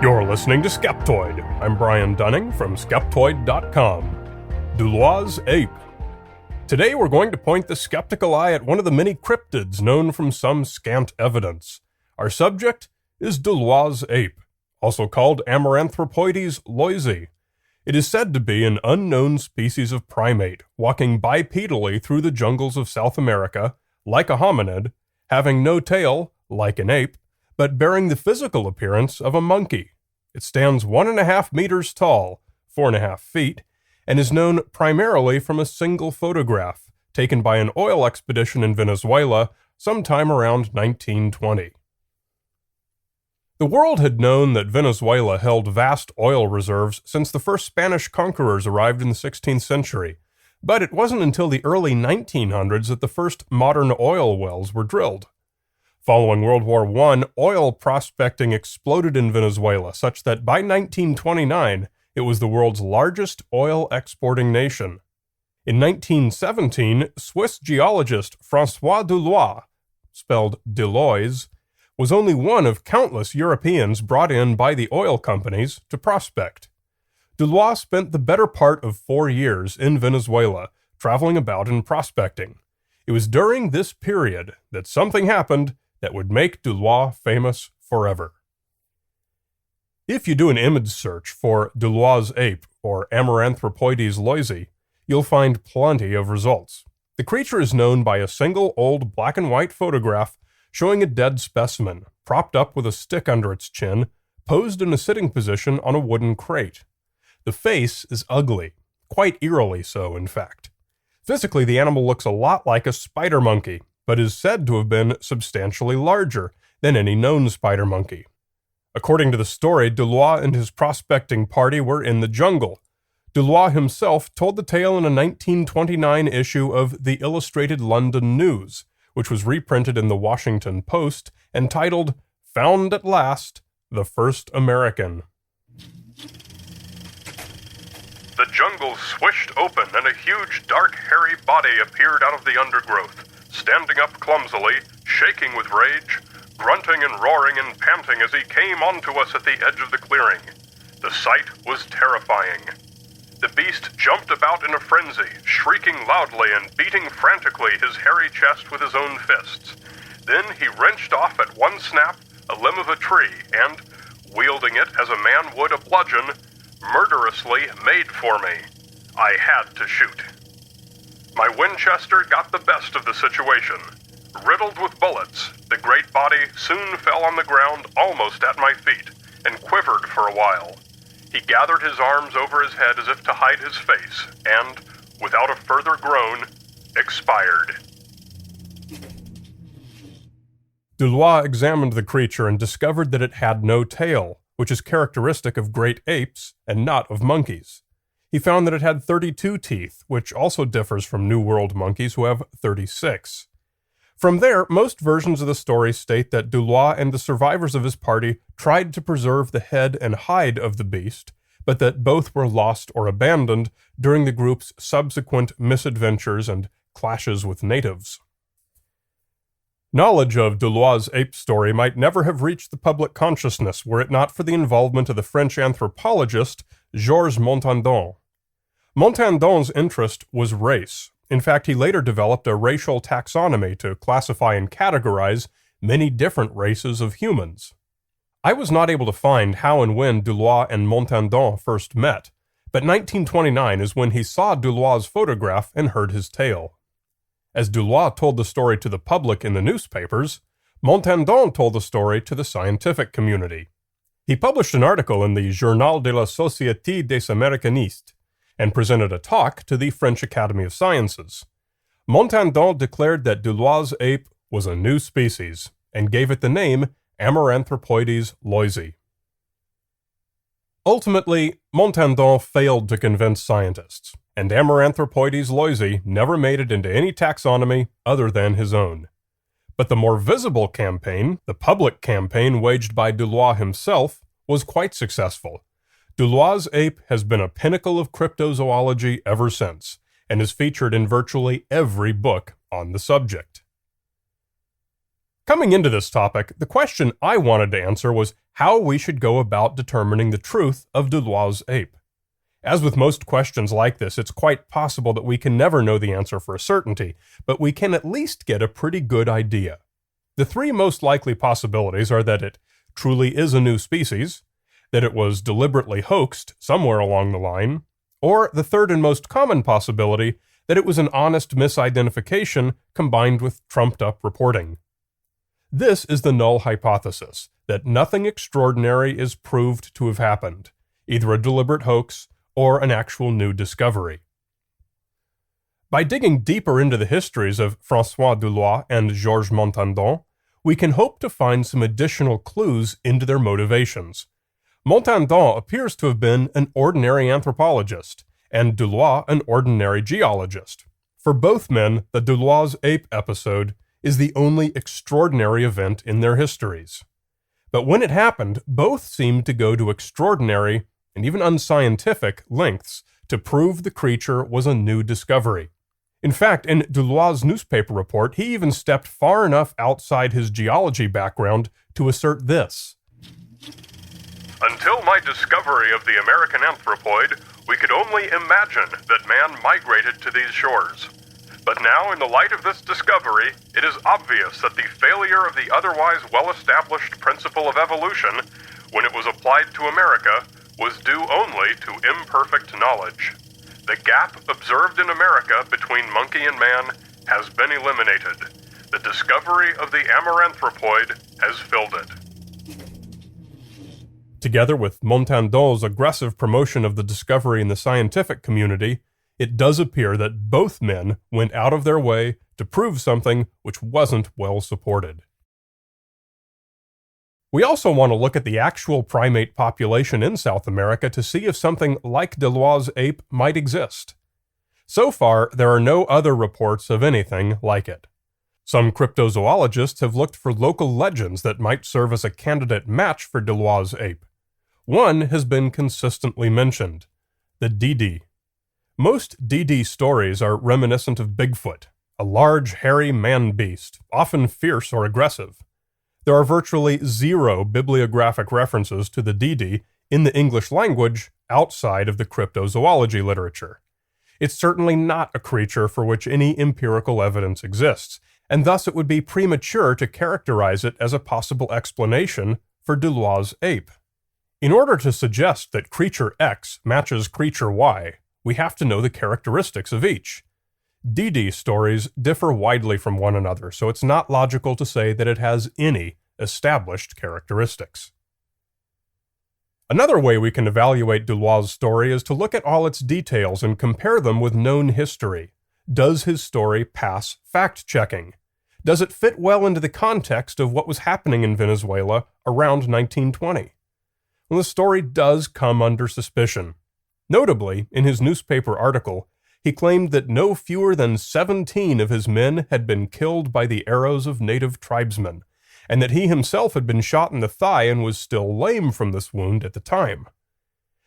You're listening to Skeptoid. I'm Brian Dunning from Skeptoid.com. Loys Ape. Today we're going to point the skeptical eye at one of the many cryptids known from some scant evidence. Our subject is Loys Ape, also called Amaranthropoides loysy. It is said to be an unknown species of primate, walking bipedally through the jungles of South America, like a hominid, having no tail, like an ape, but bearing the physical appearance of a monkey. It stands 1.5 meters tall, 4.5 feet, and is known primarily from a single photograph taken by an oil expedition in Venezuela sometime around 1920. The world had known that Venezuela held vast oil reserves since the first Spanish conquerors arrived in the 16th century, but it wasn't until the early 1900s that the first modern oil wells were drilled. Following World War I, oil prospecting exploded in Venezuela, such that by 1929, it was the world's largest oil exporting nation. In 1917, Swiss geologist François Delois, spelled Deloys, was only one of countless Europeans brought in by the oil companies to prospect. Delois spent the better part of 4 years in Venezuela, traveling about and prospecting. It was during this period that something happened that would make Delois famous forever. If you do an image search for Loys Ape or Amaranthropoides loysy, you'll find plenty of results. The creature is known by a single old black and white photograph showing a dead specimen, propped up with a stick under its chin, posed in a sitting position on a wooden crate. The face is ugly, quite eerily so, in fact. Physically, the animal looks a lot like a spider monkey, but is said to have been substantially larger than any known spider monkey. According to the story, Delois and his prospecting party were in the jungle. Delois himself told the tale in a 1929 issue of the Illustrated London News, which was reprinted in the Washington Post and titled, "Found at Last, the First American." The jungle swished open and a huge, dark, hairy body appeared out of the undergrowth, standing up clumsily, shaking with rage, grunting and roaring and panting as he came onto us at the edge of the clearing. The sight was terrifying. The beast jumped about in a frenzy, shrieking loudly and beating frantically his hairy chest with his own fists. Then he wrenched off at one snap a limb of a tree and, wielding it as a man would a bludgeon, murderously made for me. I had to shoot. My Winchester got the best of the situation. Riddled with bullets, the great body soon fell on the ground almost at my feet and quivered for a while. He gathered his arms over his head as if to hide his face and, without a further groan, expired. Delois examined the creature and discovered that it had no tail, which is characteristic of great apes and not of monkeys. He found that it had 32 teeth, which also differs from New World monkeys who have 36. From there, most versions of the story state that Delois and the survivors of his party tried to preserve the head and hide of the beast, but that both were lost or abandoned during the group's subsequent misadventures and clashes with natives. Knowledge of Loys Ape's story might never have reached the public consciousness were it not for the involvement of the French anthropologist Georges Montandon. Montandon's interest was race. In fact, he later developed a racial taxonomy to classify and categorize many different races of humans. I was not able to find how and when Delois and Montandon first met, but 1929 is when he saw Delois' photograph and heard his tale. As Delois told the story to the public in the newspapers, Montandon told the story to the scientific community. He published an article in the Journal de la Société des Américanistes and presented a talk to the French Academy of Sciences. Montandon declared that Loys Ape was a new species and gave it the name Amaranthropoides loysy. Ultimately, Montandon failed to convince scientists, and Amaranthropoides loysy never made it into any taxonomy other than his own. But the more visible campaign, the public campaign waged by Delois himself, was quite successful. Loys Ape has been a pinnacle of cryptozoology ever since, and is featured in virtually every book on the subject. Coming into this topic, the question I wanted to answer was how we should go about determining the truth of Loys Ape. As with most questions like this, it's quite possible that we can never know the answer for a certainty, but we can at least get a pretty good idea. The three most likely possibilities are that it truly is a new species, that it was deliberately hoaxed somewhere along the line, or the third and most common possibility, that it was an honest misidentification combined with trumped-up reporting. This is the null hypothesis, that nothing extraordinary is proved to have happened, either a deliberate hoax or an actual new discovery. By digging deeper into the histories of François Deloys and Georges Montandon, we can hope to find some additional clues into their motivations. Montandon appears to have been an ordinary anthropologist, and Deloys an ordinary geologist. For both men, the Loys Ape episode is the only extraordinary event in their histories. But when it happened, both seemed to go to extraordinary and even unscientific lengths to prove the creature was a new discovery. In fact, in Deloys' newspaper report, he even stepped far enough outside his geology background to assert this. Until my discovery of the American anthropoid, we could only imagine that man migrated to these shores. But now, in the light of this discovery, it is obvious that the failure of the otherwise well-established principle of evolution, when it was applied to America, was due only to imperfect knowledge. The gap observed in America between monkey and man has been eliminated. The discovery of the Amaranthropoid has filled it. Together with Montandon's aggressive promotion of the discovery in the scientific community, it does appear that both men went out of their way to prove something which wasn't well supported. We also want to look at the actual primate population in South America to see if something like Loys Ape might exist. So far, there are no other reports of anything like it. Some cryptozoologists have looked for local legends that might serve as a candidate match for Loys Ape. One has been consistently mentioned, the Didi. Most Didi stories are reminiscent of Bigfoot, a large, hairy man-beast, often fierce or aggressive. There are virtually zero bibliographic references to the Didi in the English language outside of the cryptozoology literature. It's certainly not a creature for which any empirical evidence exists, and thus it would be premature to characterize it as a possible explanation for Loys Ape. In order to suggest that creature X matches creature Y, we have to know the characteristics of each. Didi stories differ widely from one another, so it's not logical to say that it has any established characteristics. Another way we can evaluate Deloys' story is to look at all its details and compare them with known history. Does his story pass fact-checking? Does it fit well into the context of what was happening in Venezuela around 1920? Well, the story does come under suspicion. Notably, in his newspaper article, he claimed that no fewer than 17 of his men had been killed by the arrows of native tribesmen, and that he himself had been shot in the thigh and was still lame from this wound at the time.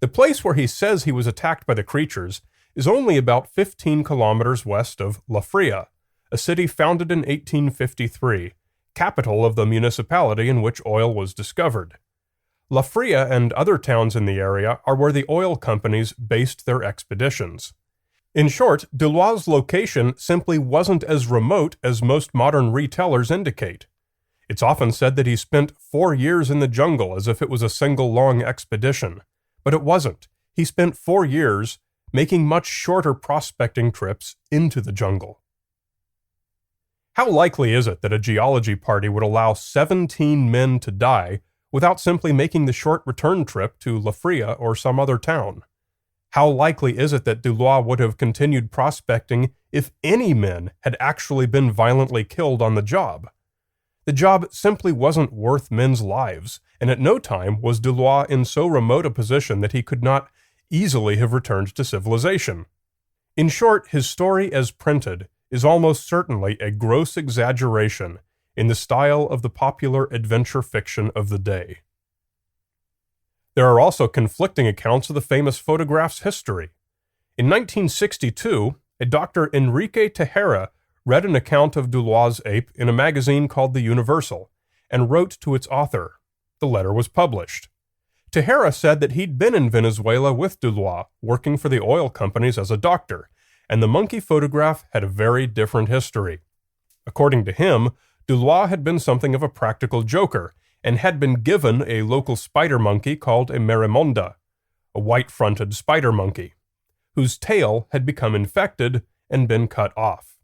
The place where he says he was attacked by the creatures is only about 15 kilometers west of La Fria, a city founded in 1853, capital of the municipality in which oil was discovered. La Fria and other towns in the area are where the oil companies based their expeditions. In short, Deloys' location simply wasn't as remote as most modern retellers indicate. It's often said that he spent 4 years in the jungle as if it was a single long expedition. But it wasn't. He spent 4 years making much shorter prospecting trips into the jungle. How likely is it that a geology party would allow 17 men to die without simply making the short return trip to La Fria or some other town? How likely is it that Deloys would have continued prospecting if any men had actually been violently killed on the job? The job simply wasn't worth men's lives, and at no time was Deloys in so remote a position that he could not easily have returned to civilization. In short, his story as printed is almost certainly a gross exaggeration in the style of the popular adventure fiction of the day. There are also conflicting accounts of the famous photograph's history. In 1962, a Dr. Enrique Tejera read an account of Loys Ape in a magazine called The Universal and wrote to its author. The letter was published. Tejera said that he'd been in Venezuela with Loys, working for the oil companies as a doctor, and the monkey photograph had a very different history. According to him, Loys had been something of a practical joker and had been given a local spider monkey called a marimonda, a white-fronted spider monkey, whose tail had become infected and been cut off.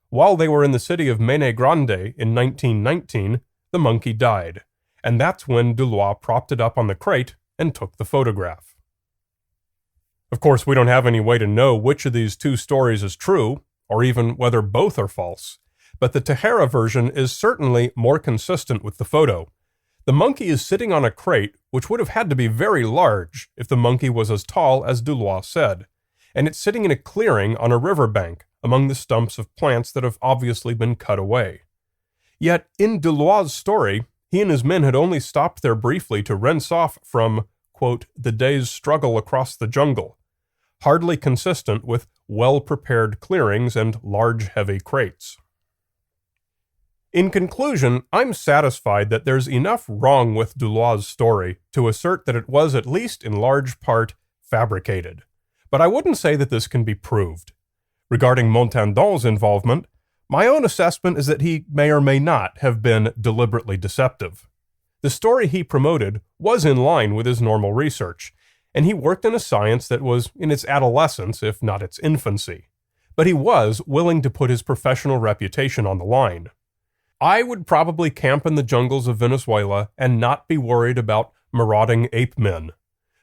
While they were in the city of Mene Grande in 1919, the monkey died, and that's when Loys propped it up on the crate and took the photograph. Of course, we don't have any way to know which of these two stories is true, or even whether both are false, but the Tejera version is certainly more consistent with the photo. The monkey is sitting on a crate, which would have had to be very large if the monkey was as tall as Loys said, and it's sitting in a clearing on a riverbank among the stumps of plants that have obviously been cut away. Yet, in Loys' story, he and his men had only stopped there briefly to rinse off from, quote, the day's struggle across the jungle, hardly consistent with well-prepared clearings and large, heavy crates. In conclusion, I'm satisfied that there's enough wrong with Loys' story to assert that it was at least in large part fabricated. But I wouldn't say that this can be proved. Regarding Montandon's involvement, my own assessment is that he may or may not have been deliberately deceptive. The story he promoted was in line with his normal research, and he worked in a science that was in its adolescence, if not its infancy. But he was willing to put his professional reputation on the line. I would probably camp in the jungles of Venezuela and not be worried about marauding ape men.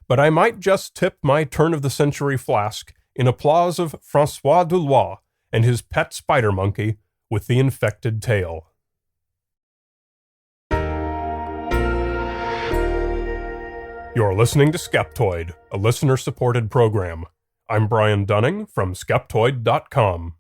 But I might just tip my turn-of-the-century flask in applause of François Loys and his pet spider monkey with the infected tail. You're listening to Skeptoid, a listener-supported program. I'm Brian Dunning from Skeptoid.com.